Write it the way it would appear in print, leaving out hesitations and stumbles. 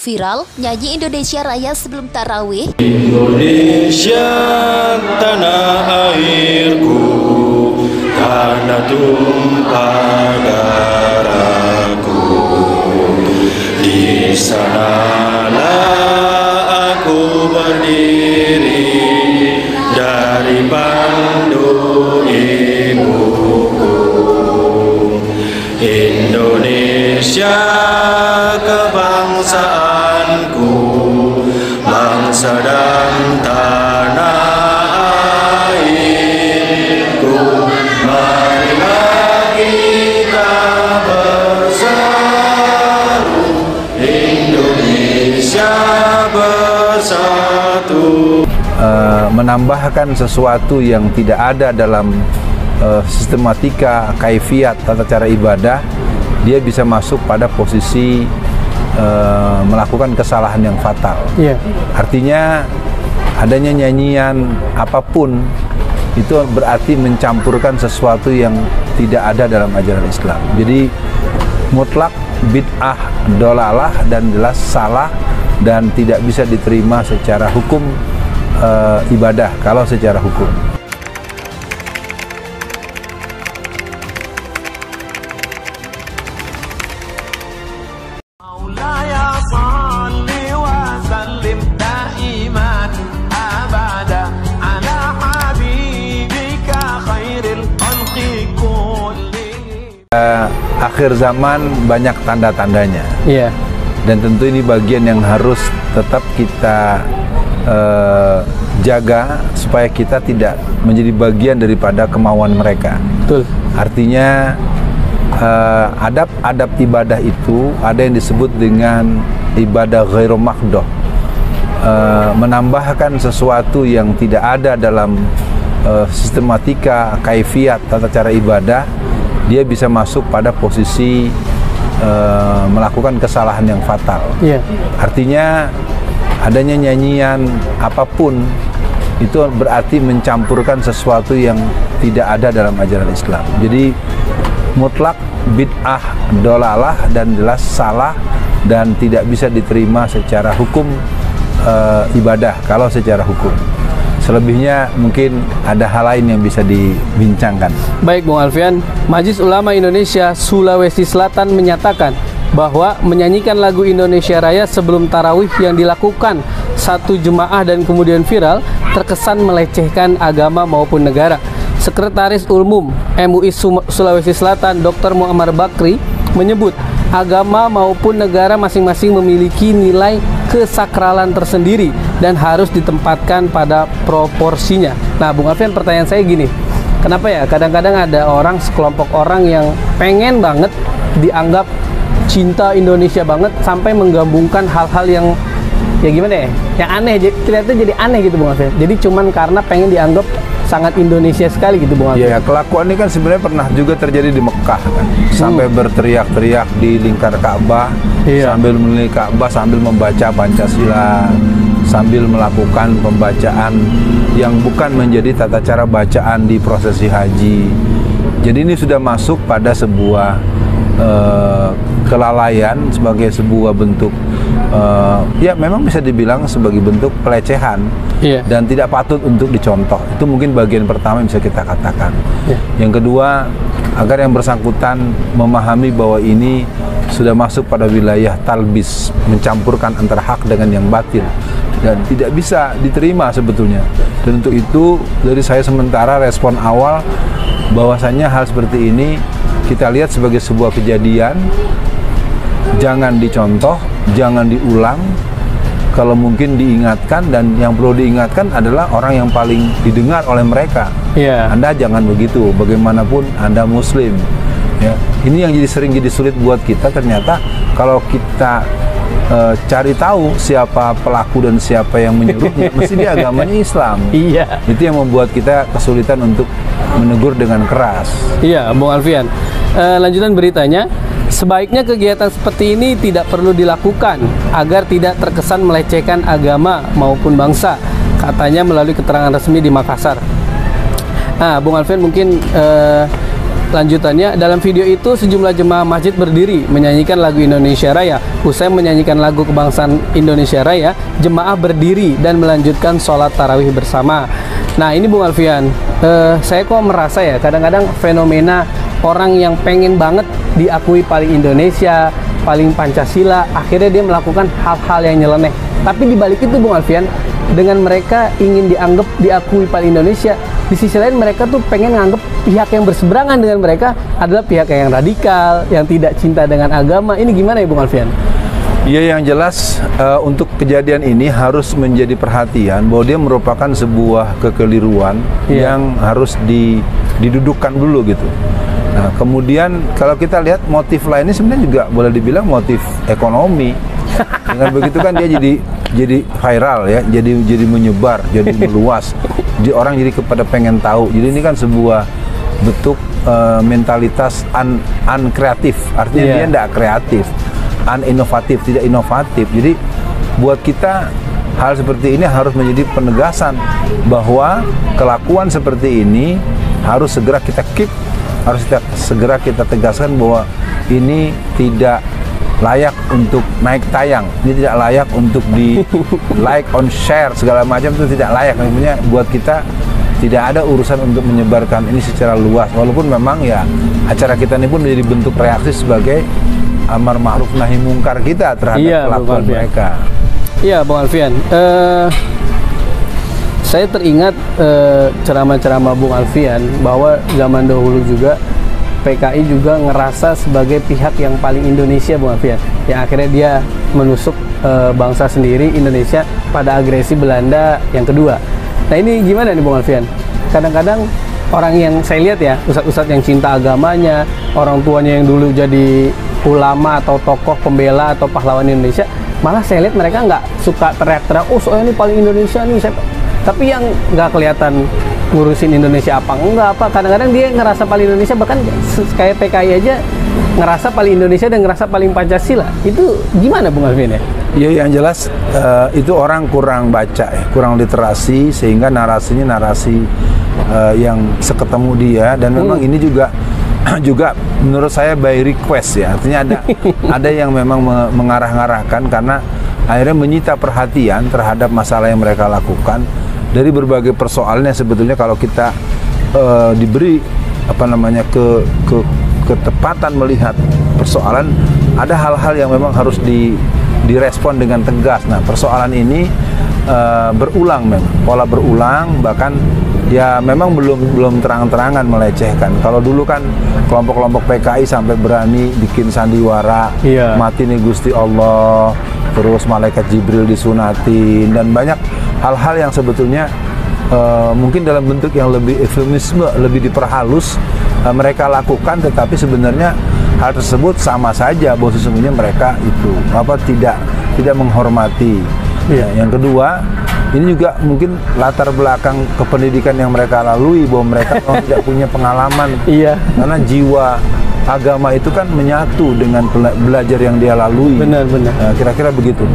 Viral, nyanyi Indonesia Raya sebelum tarawih. Indonesia tanah airku, tanah tumpah darahku. Di sanalah aku berdiri dari pandu ibuku. Indonesia kebangsaanku, bangsa dan tanah airku. Marilah kita bersatu, Indonesia bersatu. Menambahkan sesuatu yang tidak ada dalam sistematika, kaifiat, tata cara ibadah, dia bisa masuk pada posisi melakukan kesalahan yang fatal. Artinya adanya nyanyian apapun itu berarti mencampurkan sesuatu yang tidak ada dalam ajaran Islam. Jadi mutlak bid'ah, dolalah, dan jelas salah dan tidak bisa diterima secara hukum ibadah kalau secara hukum. Akhir zaman banyak tanda-tandanya, dan tentu ini bagian yang harus tetap kita jaga supaya kita tidak menjadi bagian daripada kemauan mereka. Betul. Artinya adab-adab ibadah itu ada yang disebut dengan ibadah ghairu maqdoh, menambahkan sesuatu yang tidak ada dalam sistematika, kaifiat, tata cara ibadah, dia bisa masuk pada posisi melakukan kesalahan yang fatal. Artinya adanya nyanyian apapun itu berarti mencampurkan sesuatu yang tidak ada dalam ajaran Islam. Jadi mutlak bid'ah, dolalah, dan jelas salah dan tidak bisa diterima secara hukum ibadah kalau secara hukum. Selebihnya mungkin ada hal lain yang bisa dibincangkan. Baik, Bung Alfian, Majelis Ulama Indonesia Sulawesi Selatan menyatakan bahwa menyanyikan lagu Indonesia Raya sebelum tarawih yang dilakukan satu jemaah dan kemudian viral terkesan melecehkan agama maupun negara. Sekretaris Umum MUI Sulawesi Selatan Dr. Muammar Bakri menyebut agama maupun negara masing-masing memiliki nilai kesakralan tersendiri dan harus ditempatkan pada proporsinya. Nah, Bung Alfian, pertanyaan saya gini, kenapa ya kadang-kadang ada sekelompok orang yang pengen banget dianggap cinta Indonesia banget sampai menggabungkan hal-hal yang gimana ya, yang aneh, ternyata jadi aneh gitu, Bung Alfian. Jadi cuman karena pengen dianggap sangat Indonesia sekali gitu, Bung Alfian. Ya, kelakuan ini kan sebenarnya pernah juga terjadi di Mekah kan, sampai berteriak-teriak di lingkar Ka'bah, sambil melihat Ka'bah, sambil membaca Pancasila, sambil melakukan pembacaan yang bukan menjadi tata cara bacaan di prosesi haji. Jadi ini sudah masuk pada sebuah kelalaian sebagai sebuah bentuk ya memang bisa dibilang sebagai bentuk pelecehan dan tidak patut untuk dicontoh. Itu mungkin bagian pertama yang bisa kita katakan. Yang kedua, agar yang bersangkutan memahami bahwa ini sudah masuk pada wilayah talbis, mencampurkan antara hak dengan yang batil dan tidak bisa diterima sebetulnya. Dan untuk itu dari saya sementara respon awal bahwasanya hal seperti ini kita lihat sebagai sebuah kejadian, jangan dicontoh, jangan diulang, kalau mungkin diingatkan, dan yang perlu diingatkan adalah orang yang paling didengar oleh mereka. Anda jangan begitu, bagaimanapun Anda Muslim. Ini yang sering jadi sulit buat kita. Ternyata kalau kita cari tahu siapa pelaku dan siapa yang menyuruhnya, mesti dia agamanya Islam. Itu yang membuat kita kesulitan untuk menegur dengan keras. Bung Alfian. Lanjutan beritanya, sebaiknya kegiatan seperti ini tidak perlu dilakukan agar tidak terkesan melecehkan agama maupun bangsa, katanya melalui keterangan resmi di Makassar. Nah, Bung Alfian, mungkin lanjutannya, dalam video itu sejumlah jemaah masjid berdiri menyanyikan lagu Indonesia Raya. Usai menyanyikan lagu kebangsaan Indonesia Raya, jemaah berdiri dan melanjutkan sholat tarawih bersama. Nah ini Bung Alfian, saya kok merasa ya kadang-kadang fenomena orang yang pengen banget diakui paling Indonesia, paling Pancasila, akhirnya dia melakukan hal-hal yang nyeleneh. Tapi dibalik itu Bung Alfian, dengan mereka ingin dianggap diakui paling Indonesia, di sisi lain mereka tuh pengen nganggap pihak yang berseberangan dengan mereka adalah pihak yang radikal, yang tidak cinta dengan agama. Ini gimana ya Bung Alfian? Ya, yang jelas untuk kejadian ini harus menjadi perhatian bahwa dia merupakan sebuah kekeliruan yang harus didudukkan dulu gitu. Nah, kemudian kalau kita lihat motif lainnya sebenarnya juga boleh dibilang motif ekonomi. Dengan begitu kan dia jadi viral ya, jadi menyebar, jadi meluas. Jadi orang jadi kepada pengen tahu. Jadi ini kan sebuah bentuk mentalitas unkreatif. Artinya dia tidak kreatif, uninovatif, tidak inovatif. Jadi buat kita hal seperti ini harus menjadi penegasan bahwa kelakuan seperti ini harus segera kita keep, segera kita tegaskan bahwa ini tidak layak untuk naik tayang, ini tidak layak untuk di like, on share, segala macam itu tidak layak. Namanya buat kita tidak ada urusan untuk menyebarkan ini secara luas. Walaupun memang ya acara kita ini pun menjadi bentuk reaksi sebagai amar ma'ruf nahi mungkar kita terhadap kelakuan mereka. Iya Bung Alfian, saya teringat ceramah-ceramah Bung Alfian bahwa zaman dahulu juga PKI juga ngerasa sebagai pihak yang paling Indonesia Bung Alfian, yang akhirnya dia menusuk bangsa sendiri Indonesia pada agresi Belanda yang kedua. Nah ini gimana nih Bung Alfian? Kadang-kadang orang yang saya lihat ya, ustadz-ustadz yang cinta agamanya, orang tuanya yang dulu jadi ulama atau tokoh pembela atau pahlawan Indonesia, malah saya lihat mereka nggak suka teriak-teriak, oh soalnya ini paling Indonesia nih, tapi yang nggak kelihatan ngurusin Indonesia apa enggak apa, kadang-kadang dia ngerasa paling Indonesia, bahkan kayak PKI aja ngerasa paling Indonesia dan ngerasa paling Pancasila. Itu gimana Bung Alfian ya? Ya yang jelas itu orang kurang baca ya, kurang literasi, sehingga narasinya narasi yang seketemu dia. Dan memang ini juga menurut saya by request ya, artinya ada yang memang mengarah-ngarahkan karena akhirnya menyita perhatian terhadap masalah yang mereka lakukan dari berbagai persoalan yang sebetulnya kalau kita diberi ketepatan melihat persoalan, ada hal-hal yang memang harus direspon dengan tegas. Nah persoalan ini berulang, memang pola berulang, bahkan ya memang belum terang-terangan melecehkan. Kalau dulu kan kelompok-kelompok PKI sampai berani bikin sandiwara, mati nih Gusti Allah, terus malaikat Jibril disunatin, dan banyak hal-hal yang sebetulnya mungkin dalam bentuk yang lebih eufemisme, lebih diperhalus mereka lakukan, tetapi sebenarnya hal tersebut sama saja bahwa sesungguhnya mereka itu tidak menghormati. Yang kedua, ini juga mungkin latar belakang kependidikan yang mereka lalui, bahwa mereka tidak punya pengalaman. Karena jiwa agama itu kan menyatu dengan belajar yang dia lalui. Benar. Kira-kira begitu.